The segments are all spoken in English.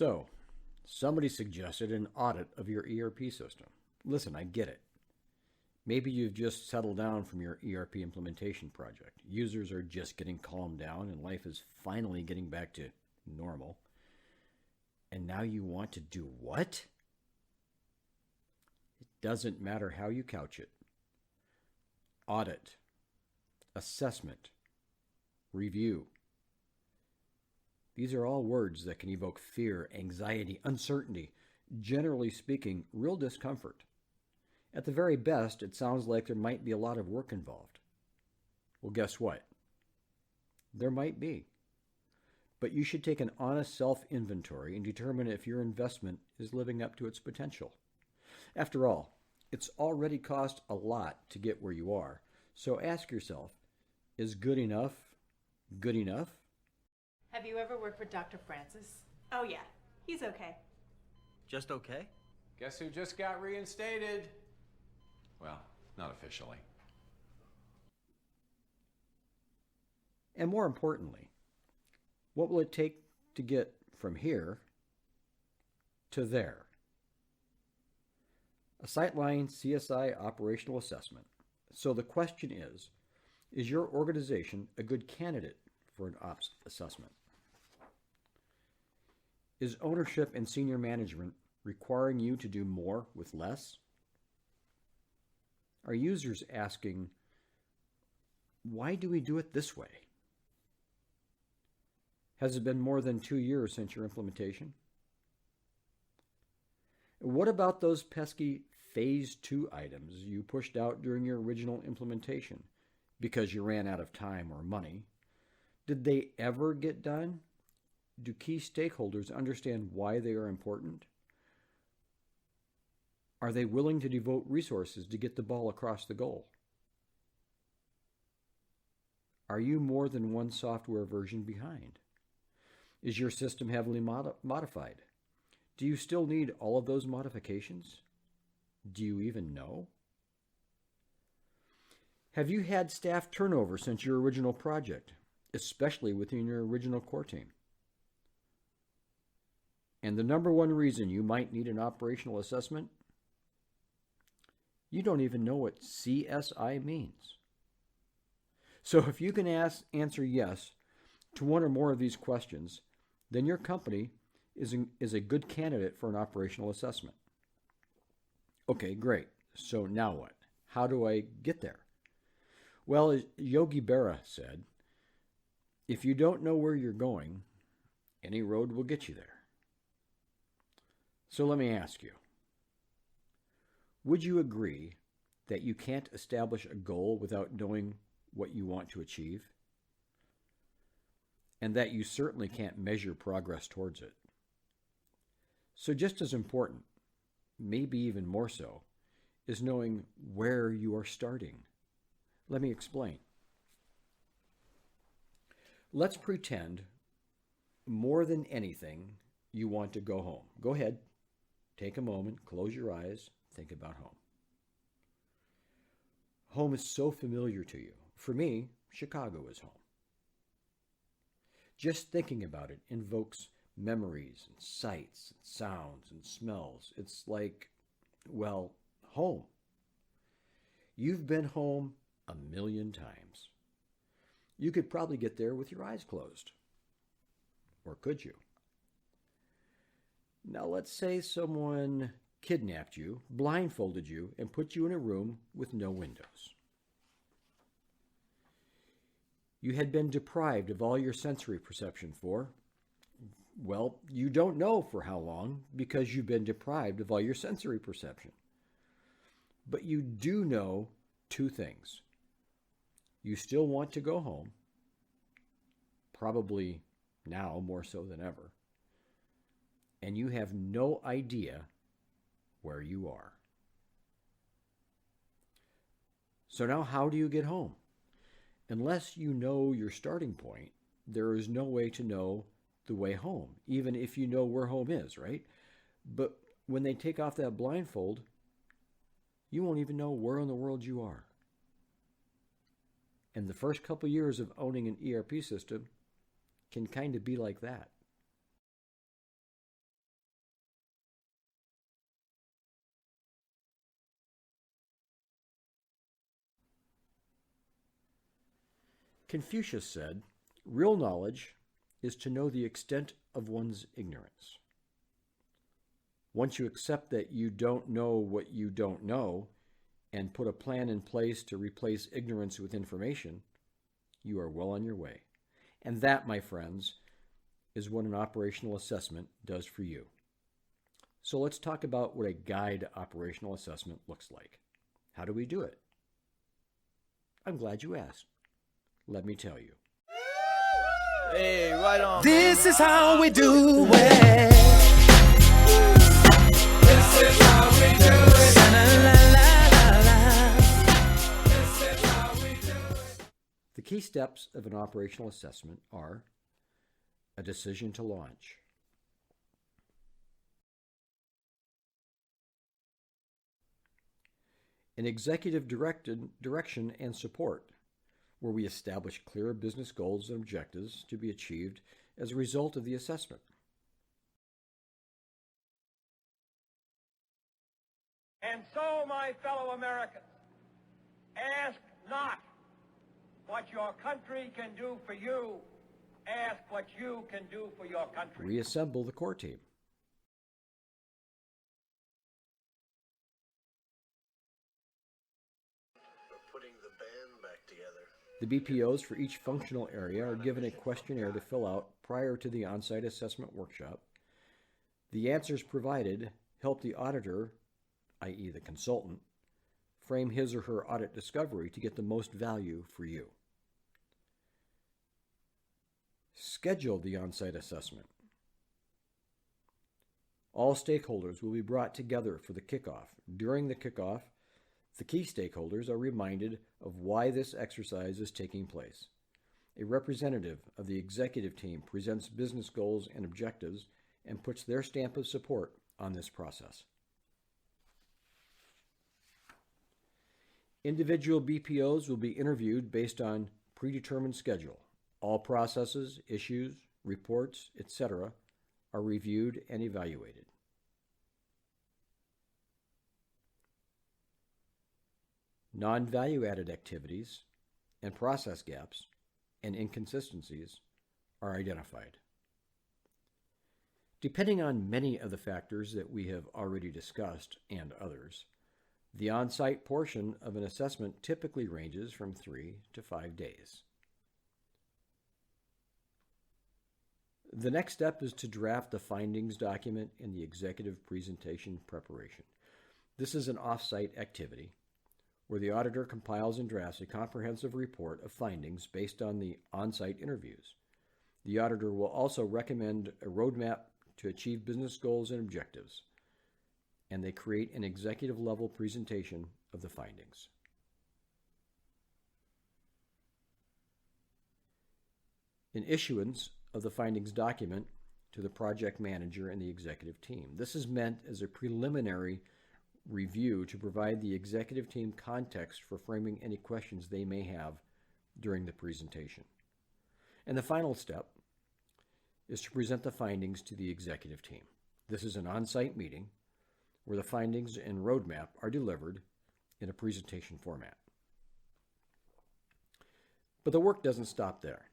So, somebody suggested an audit of your ERP system. Listen, I get it. Maybe you've just settled down from your ERP implementation project. Users are just getting calmed down and life is finally getting back to normal. And now you want to do what? It doesn't matter how you couch it. Audit, assessment, review. These are all words that can evoke fear, anxiety, uncertainty, generally speaking, real discomfort. At the very best, it sounds like there might be a lot of work involved. Well, guess what? There might be. But you should take an honest self-inventory and determine if your investment is living up to its potential. After all, it's already cost a lot to get where you are. So ask yourself, is good enough good enough? Have you ever worked with Dr. Francis? Oh yeah, he's okay. Just okay? Guess who just got reinstated? Well, not officially. And more importantly, what will it take to get from here to there? A Sightline CSI operational assessment. So the question is your organization a good candidate for an ops assessment? Is ownership and senior management requiring you to do more with less? Are users asking, why do we do it this way? Has it been more than 2 years since your implementation? What about those pesky Phase 2 items you pushed out during your original implementation because you ran out of time or money? Did they ever get done? Do key stakeholders understand why they are important? Are they willing to devote resources to get the ball across the goal? Are you more than one software version behind? Is your system heavily modified? Do you still need all of those modifications? Do you even know? Have you had staff turnover since your original project, especially within your original core team? And the number one reason you might need an operational assessment? You don't even know what CSI means. So if you can answer yes to one or more of these questions, then your company is a good candidate for an operational assessment. Okay, great. So now what? How do I get there? Well, as Yogi Berra said, if you don't know where you're going, any road will get you there. So let me ask you, would you agree that you can't establish a goal without knowing what you want to achieve? And that you certainly can't measure progress towards it? So just as important, maybe even more so, is knowing where you are starting. Let me explain. Let's pretend more than anything you want to go home. Go ahead, take a moment, close your eyes, think about home. Home is so familiar to you. For me, Chicago is home. Just thinking about it invokes memories and sights and sounds and smells. It's like, well, home. You've been home 1,000,000 times. You could probably get there with your eyes closed. Or could you? Now let's say someone kidnapped you, blindfolded you, and put you in a room with no windows. You had been deprived of all your sensory perception for, well, you don't know for how long because you've been deprived of all your sensory perception. But you do know two things. You still want to go home, probably now more so than ever, and you have no idea where you are. So now how do you get home? Unless you know your starting point, there is no way to know the way home, even if you know where home is, right? But when they take off that blindfold, you won't even know where in the world you are. And the first couple years of owning an ERP system can kind of be like that. Confucius said, "Real knowledge is to know the extent of one's ignorance." Once you accept that you don't know what you don't know and put a plan in place to replace ignorance with information, you are well on your way. And that, my friends, is what an operational assessment does for you. So let's talk about what a guide operational assessment looks like. How do we do it? I'm glad you asked. Let me tell you. Hey, right on. This is how we do it. This is how we do it. This is how we do it. The key steps of an operational assessment are a decision to launch, an executive direction and support, where we establish clear business goals and objectives to be achieved as a result of the assessment. And so, my fellow Americans, ask not what your country can do for you, ask what you can do for your country. Reassemble the core team. Putting the band back together. The BPOs for each functional area are given a questionnaire to fill out prior to the on-site assessment workshop. The answers provided help the auditor, i.e. the consultant, frame his or her audit discovery to get the most value for you. Schedule the on-site assessment. All stakeholders will be brought together for the kickoff. During the kickoff, the key stakeholders are reminded of why this exercise is taking place. A representative of the executive team presents business goals and objectives and puts their stamp of support on this process. Individual BPOs will be interviewed based on predetermined schedule. All processes, issues, reports, etc. are reviewed and evaluated. Non-value-added activities and process gaps and inconsistencies are identified. Depending on many of the factors that we have already discussed and others, the on-site portion of an assessment typically ranges from 3 to 5 days. The next step is to draft the findings document in the executive presentation preparation. This is an off-site activity where the auditor compiles and drafts a comprehensive report of findings based on the on-site interviews. The auditor will also recommend a roadmap to achieve business goals and objectives, and they create an executive-level presentation of the findings. An issuance of the findings document to the project manager and the executive team. This is meant as a preliminary review to provide the executive team context for framing any questions they may have during the presentation. And the final step is to present the findings to the executive team. This is an on-site meeting where the findings and roadmap are delivered in a presentation format. But the work doesn't stop there.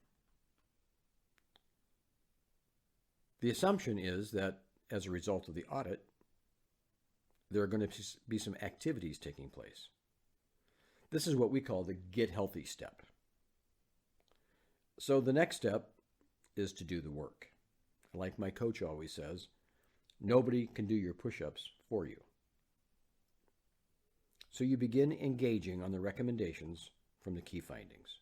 The assumption is that as a result of the audit, there are going to be some activities taking place. This is what we call the get healthy step. So the next step is to do the work. Like my coach always says, nobody can do your push-ups for you. So you begin engaging on the recommendations from the key findings.